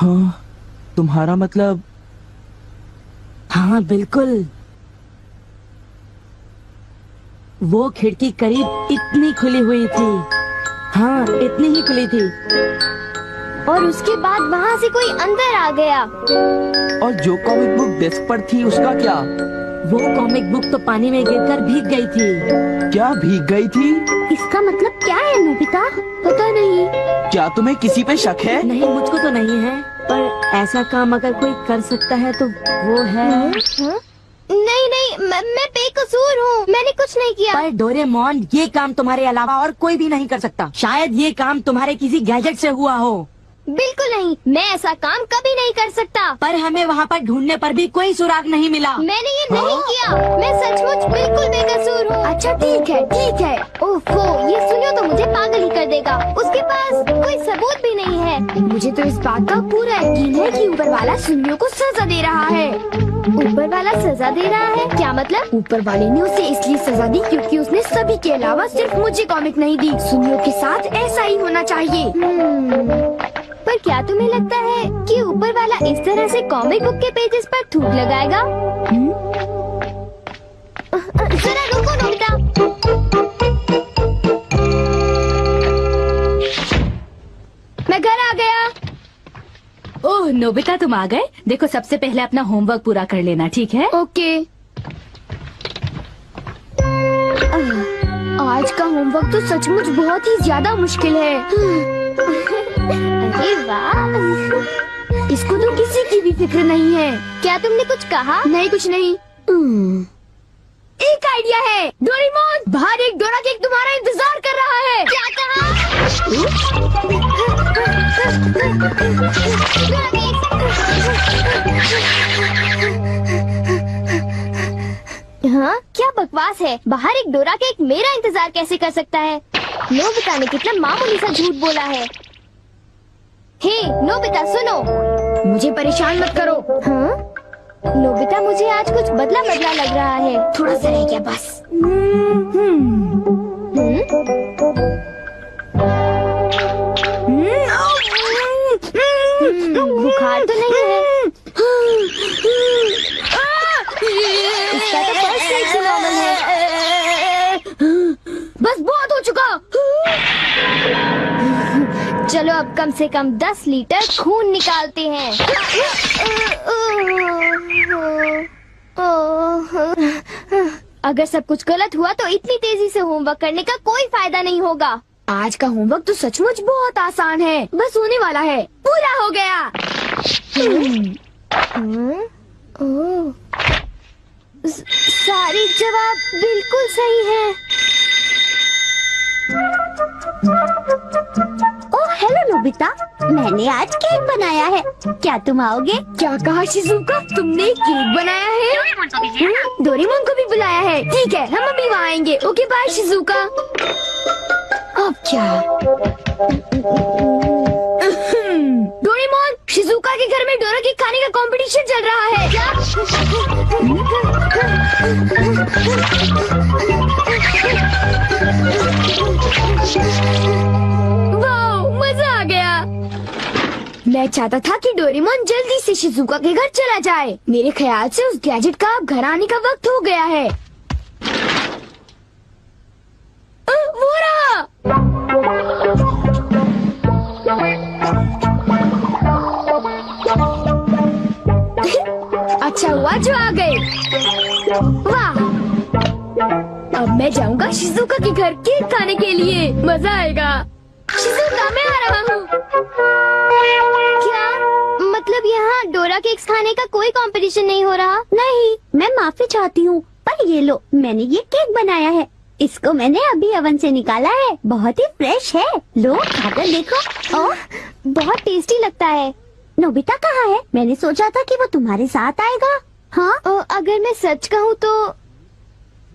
हाँ, तुम्हारा मतलब? हाँ बिल्कुल, वो खिड़की करीब इतनी खुली हुई थी। हाँ, इतनी ही खुली थी। और उसके बाद वहाँ से कोई अंदर आ गया। और जो कॉमिक बुक डेस्क पर थी उसका क्या? वो कॉमिक बुक तो पानी में गिरकर भीग गई थी। क्या भीग गई थी? इसका मतलब क्या है नोबिता? पता नहीं। क्या तुम्हें किसी पे शक है? नहीं, मुझको तो नहीं है, पर ऐसा काम अगर कोई कर सकता है तो वो है। नहीं नहीं, मैं बेकसूर हूँ, मैंने कुछ नहीं किया। पर डोरेमोन, ये काम तुम्हारे अलावा और कोई भी नहीं कर सकता। शायद ये काम तुम्हारे किसी गैजेट से हुआ हो। बिल्कुल नहीं, मैं ऐसा काम कभी नहीं कर सकता। पर हमें वहाँ पर ढूंढने पर भी कोई सुराग नहीं मिला। मैंने ये नहीं किया, मैं सचमुच बिल्कुल बेकसूर हूँ। अच्छा ठीक है ठीक है। ओफो, ये सुनियो तो मुझे पागल ही कर देगा। उसके पास कोई सबूत भी नहीं है। मुझे तो इस बात का पूरा यकीन है कि ऊपर वाला सुनियो को सजा दे रहा है। ऊपर वाला सजा दे रहा है? क्या मतलब? ऊपर वाले ने उसे इसलिए सजा दी क्योंकि उसने सभी के अलावा सिर्फ मुझे कॉमिक नहीं दी। सुनियो के साथ ऐसा ही होना चाहिए। पर क्या तुम्हें लगता है कि ऊपर वाला इस तरह से कॉमिक बुक के पेजेस पर थूक लगाएगा? जरा रुको नोबिता। मैं घर आ गया। ओह नोबिता, तुम आ गए। देखो, सबसे पहले अपना होमवर्क पूरा कर लेना, ठीक है? ओके। आज का होमवर्क तो सचमुच बहुत ही ज्यादा मुश्किल है। अरे वाह, इसको तो किसी की भी फिक्र नहीं है। क्या तुमने कुछ कहा? नहीं, कुछ नहीं। एक आइडिया है। डोरेमोन, बाहर एक डोरा केक तुम्हारा इंतजार कर रहा है। क्या कहा? हाँ, क्या बकवास है। बाहर एक डोरा केक मेरा इंतजार कैसे कर सकता है? नोबिता ने कितना मामूली सा झूठ बोला है। हे नोबिता, सुनो, मुझे परेशान मत करो। हाँ? नोबिता, मुझे आज कुछ बदला बदला लग रहा है। थोड़ा सा रह गया बस। बुखार तो नहीं है? इसका तो फर्स्ट एड से नॉर्मल है। बस बहुत हो चुका। चलो अब कम से कम 10 लीटर खून निकालते हैं। अगर सब कुछ गलत हुआ तो इतनी तेजी से होमवर्क करने का कोई फायदा नहीं होगा। आज का होमवर्क तो सचमुच बहुत आसान है, बस होने वाला है। पूरा हो गया। सारे जवाब बिल्कुल सही हैं। ओह हेलो नोबिता, मैंने आज केक बनाया है, क्या तुम आओगे? क्या कहा शिजुका? तुमने केक बनाया है? डोरेमोन को भी बुलाया है। ठीक है, हम अभी वहाँ आएंगे। Okay bye Shizuka. अब क्या? डोरेमोन, शिजुका के घर में डोरा केक खाने का कंपटीशन चल रहा है। क्या? वाह, मजा आ गया। मैं चाहता था कि डोरेमोन जल्दी से शिजुका के घर चला जाए। मेरे ख्याल से उस गैजेट का अब घर आने का वक्त हो गया है। वो रहा। अच्छा हुआ जो आ गए। वाह, अब मैं जाऊंगा शिजुका के घर केक खाने के लिए। मजा आएगा। शिजुका, मैं आ रहा हूँ। क्या मतलब यहाँ डोरा केक्स खाने का कोई कंपटीशन नहीं हो रहा? नहीं, मैं माफी चाहती हूँ, पर ये लो, मैंने ये केक बनाया है। इसको मैंने अभी ओवन से निकाला है, बहुत ही फ्रेश है। लो खाकर देखो। ओह, बहुत टेस्टी लगता है। नोबिता कहाँ है? मैंने सोचा था कि वो तुम्हारे साथ आएगा। हाँ, अगर मैं सच कहूँ तो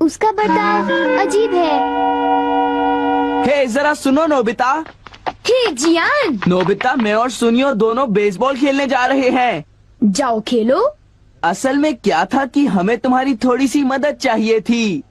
उसका बर्ताव अजीब है। हे जरा सुनो नोबिता। हे जियान। नोबिता, मैं और सुनियो दोनों बेसबॉल खेलने जा रहे हैं। जाओ खेलो। असल में क्या था कि हमें तुम्हारी थोड़ी सी मदद चाहिए थी।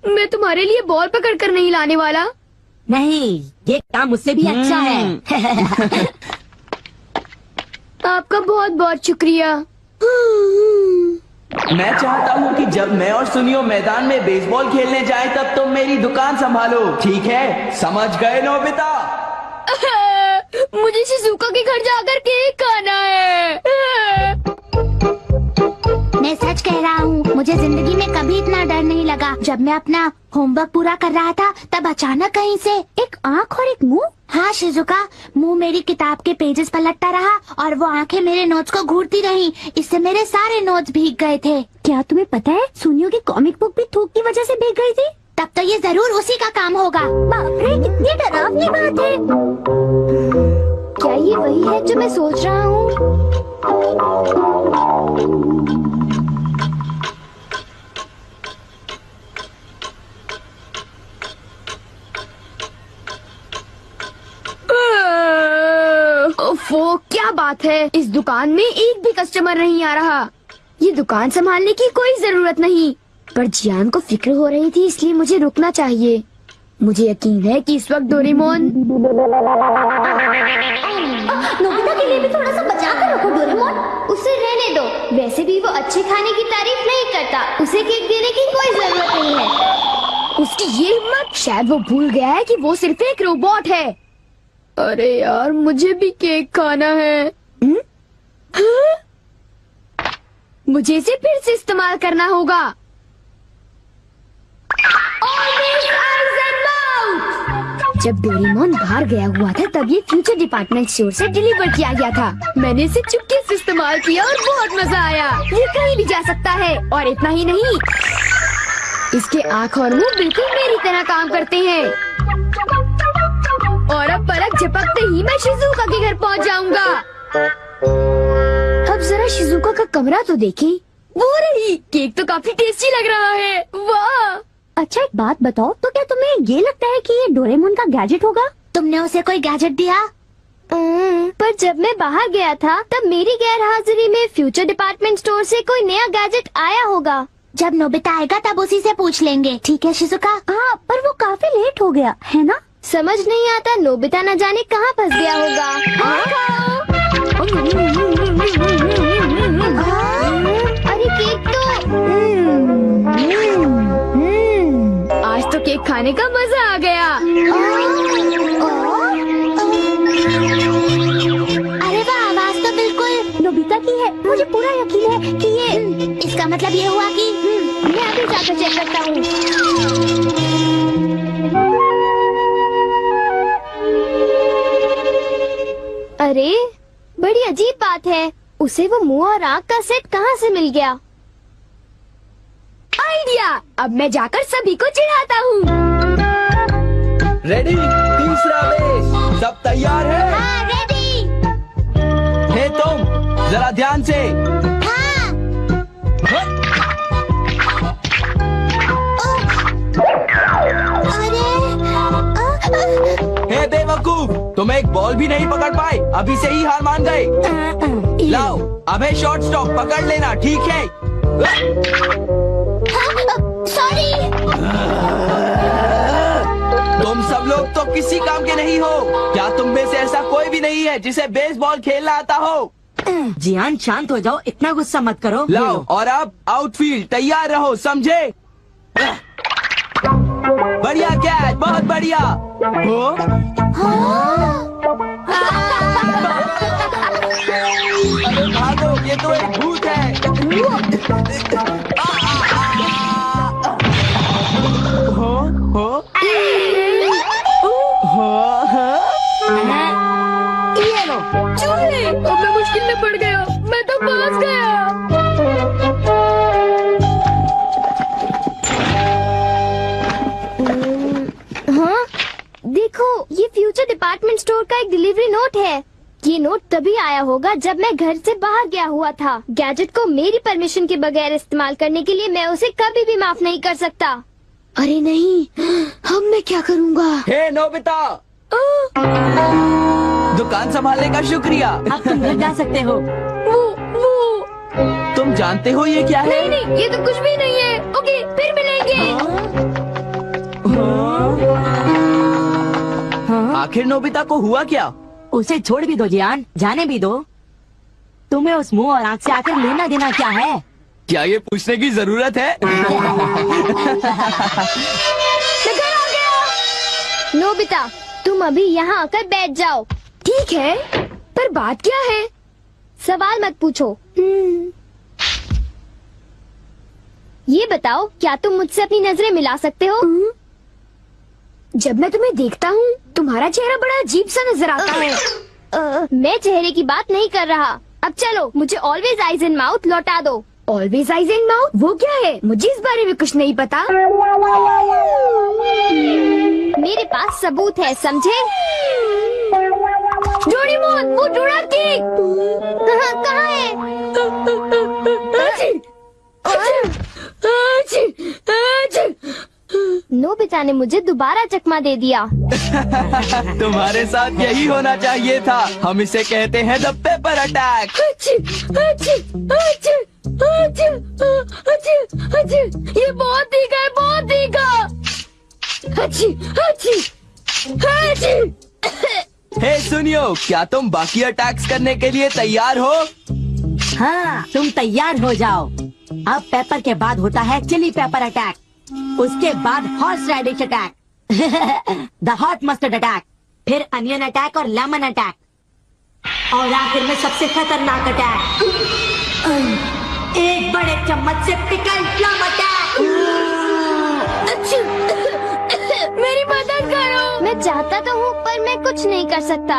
मैं तुम्हारे लिए बॉल पकड़ कर नहीं लाने वाला। नहीं, ये काम मुझसे भी अच्छा है। आपका बहुत बहुत शुक्रिया। मैं चाहता हूँ कि जब मैं और सुनियो मैदान में बेसबॉल खेलने जाएं तब तुम मेरी दुकान संभालो, ठीक है? समझ गए नोबिता? मुझे शिजुका के घर जाकर केक खाना है। मैं सच कह रहा हूँ, मुझे जिंदगी में कभी इतना डर नहीं लगा। जब मैं अपना होमवर्क पूरा कर रहा था तब अचानक कहीं से एक आँख और एक मुंह। हाँ शिजुका, मुंह मेरी किताब के पेजेस पलटता रहा और वो आंखें मेरे नोट्स को घूरती रहीं। इससे मेरे सारे नोट्स भीग गए थे। क्या तुम्हें पता है, सुनियो की कॉमिक बुक भी थूक की वजह से भीग गई थी? तब तो ये जरूर उसी का काम होगा। बाप रे, कितनी डरावनी बात है। क्या ये वही है जो मैं सोच रहा हूँ? ओफो, क्या बात है, इस दुकान में एक भी कस्टमर नहीं आ रहा। ये दुकान संभालने की कोई जरूरत नहीं, पर जियान को फिक्र हो रही थी इसलिए मुझे रुकना चाहिए। मुझे यकीन है कि इस वक्त डोरेमोन। नोबिता के लिए भी थोड़ा सा बचा कर रखो डोरेमोन। उसे रहने दो, वैसे भी वो अच्छे खाने की तारीफ नहीं करता। उसे केक देने की कोई जरूरत नहीं है। उसकी ये हिम्मत, शायद वो भूल गया है कि वो सिर्फ एक रोबोट है। अरे यार, मुझे भी केक खाना है। हाँ? मुझे इसे फिर से इस्तेमाल करना होगा। जब डोरेमोन बाहर गया हुआ था तब ये फ्यूचर डिपार्टमेंट स्टोर से डिलीवर किया गया था। मैंने इसे चुपके से इस्तेमाल किया और बहुत मजा आया। ये कहीं भी जा सकता है, और इतना ही नहीं, इसके आँख और मुंह बिल्कुल मेरी तरह काम करते हैं। और अब पलक झपकते ही मैं शिजुका के घर पहुंच जाऊंगा। अब जरा शिजुका का कमरा तो देखें। वो रही, केक तो काफी टेस्टी लग रहा है। वाह! अच्छा एक बात बताओ, तो क्या तुम्हें ये लगता है कि ये डोरेमोन का गैजेट होगा? तुमने उसे कोई गैजेट दिया? पर जब मैं बाहर गया था तब मेरी गैर हाजिरी में फ्यूचर डिपार्टमेंट स्टोर से कोई नया गैजेट आया होगा। जब नोबिता आएगा तब उसी से पूछ लेंगे, ठीक है शिजुका? हाँ, पर वो काफी लेट हो गया है ना? समझ नहीं आता नोबिता न जाने कहाँ फंस गया होगा। अरे केक तो आज तो केक खाने का मजा आ गया। अरे वाह, आवाज तो बिल्कुल नोबिता की है। मुझे पूरा यकीन है कि ये, इसका मतलब ये हुआ कि मैं अभी जाकर चेक करता हूँ। अरे बड़ी अजीब बात है, उसे वो मुंह और आँख का सेट कहाँ से मिल गया? आइडिया! अब मैं जाकर सभी को चिढ़ाता हूँ। रेडी? तीसरा बेस, सब तैयार है? हाँ, रेडी। हे तुम, जरा ध्यान से। हाँ। हे बेवकूफ, तुम एक बॉल भी नहीं पकड़ पाए, अभी से ही हार मान गए। लाओ, अबे शॉर्ट स्टॉप पकड़ लेना, ठीक है? सॉरी। तुम सब लोग तो किसी काम के नहीं हो। क्या तुम में से ऐसा कोई भी नहीं है जिसे बेसबॉल खेलना आता हो? जियान शांत हो जाओ, इतना गुस्सा मत करो। लाओ, और अब आउटफील्ड तैयार रहो, समझे? बढ़िया कैच, बहुत बढ़िया। हो? अरे भागो, ये तो एक भूत है। ये लो, चूहे! अब मैं मुश्किल में पड़ गया, मैं तो फंस गया। हाँ, देखो, ये फ्यूचर डिपार्टमेंट स्टोर का एक डिलीवरी नोट है। ये नोट तभी आया होगा जब मैं घर से बाहर गया हुआ था। गैजेट को मेरी परमिशन के बगैर इस्तेमाल करने के लिए मैं उसे कभी भी माफ नहीं कर सकता। अरे नहीं, अब मैं क्या करूँगा? हे नोबिता, दुकान संभालने का शुक्रिया। अब तुम घर जा सकते हो। वो तुम जानते हो ये क्या है? नहीं नहीं, ये तो कुछ भी नहीं है। ओके, फिर मिलेंगे। आखिर नोबिता को हुआ क्या? उसे छोड़ भी दो जियान, जाने भी दो। तुम्हें उस मुंह और आंख से आकर लेना देना क्या है? क्या ये पूछने की जरूरत है? नोबिता, तुम अभी यहाँ आकर बैठ जाओ। ठीक है, पर बात क्या है? सवाल मत पूछो। ये बताओ, क्या तुम मुझसे अपनी नजरें मिला सकते हो? जब मैं तुम्हें देखता हूँ, तुम्हारा चेहरा बड़ा अजीब सा नजर आता है। मैं चेहरे की बात नहीं कर रहा। अब चलो, मुझे ऑलवेज आइज इन माउथ लौटा दो। ऑलवेज आइज इन माउथ, वो क्या है? मुझे इस बारे में कुछ नहीं पता। मेरे पास सबूत है, समझे? डोरेमोन, वो डोराकी कहाँ है? नोबिता ने मुझे दोबारा चकमा दे दिया। तुम्हारे साथ यही होना चाहिए था। हम इसे कहते हैं द पेपर अटैक। ये बहुत तीखा है, बहुत तीखा। हे सुनियो, क्या तुम बाकी अटैक्स करने के लिए तैयार हो? हाँ, तुम तैयार हो जाओ। अब पेपर के बाद होता है चिली पेपर अटैक, उसके बाद horse radish attack, the hot mustard attack, फिर अनियन अटैक और लेमन अटैक, और आखिर में सबसे खतरनाक अटैक, एक बड़े चम्मच से पिकल प्लम अटैक। मेरी मदद करो। मैं चाहता तो हूँ, पर मैं कुछ नहीं कर सकता।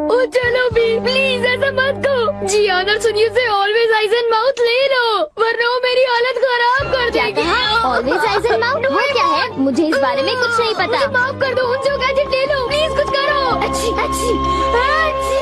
ओ चलो भी, प्लीज ऐसा मत करो। जी और सुनिए से ऑलवेज आइज एंड माउथ ले लो, वरना वो मेरी हालत खराब कर देगी। ऑलवेज आइज एंड माउथ वो क्या है? मुझे इस बारे में कुछ नहीं पता। माफ कर दो, उन जो गैजेट ले लो, प्लीज कुछ करो। अच्छी अच्छी अच्छी।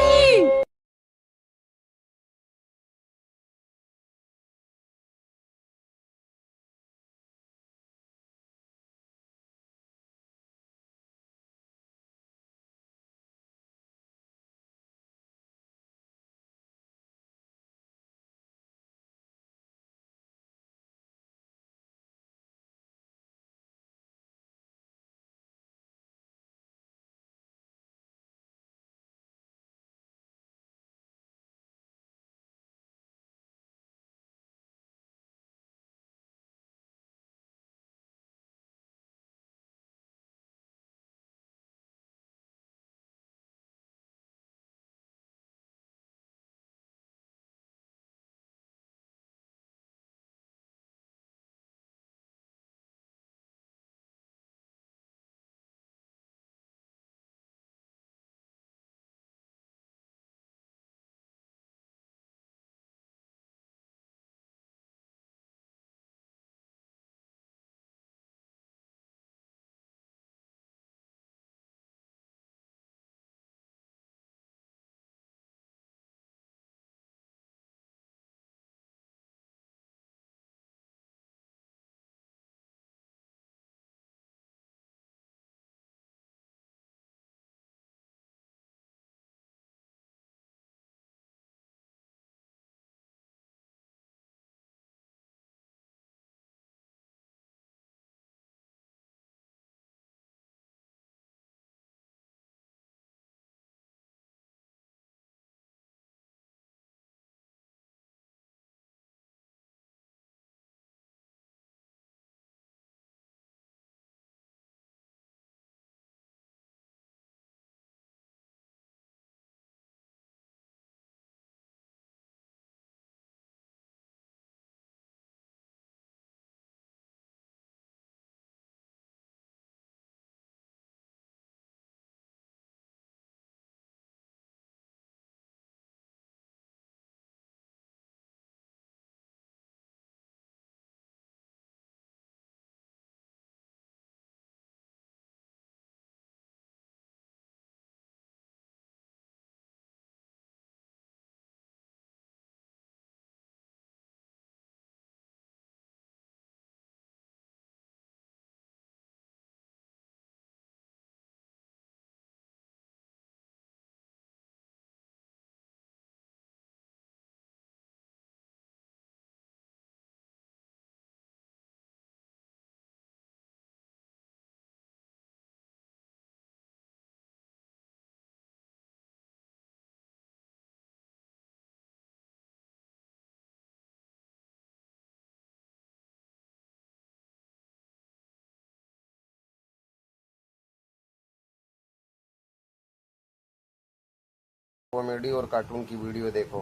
कॉमेडी और कार्टून की वीडियो देखो।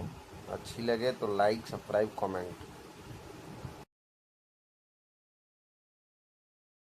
अच्छी लगे तो लाइक, सब्सक्राइब, कमेंट।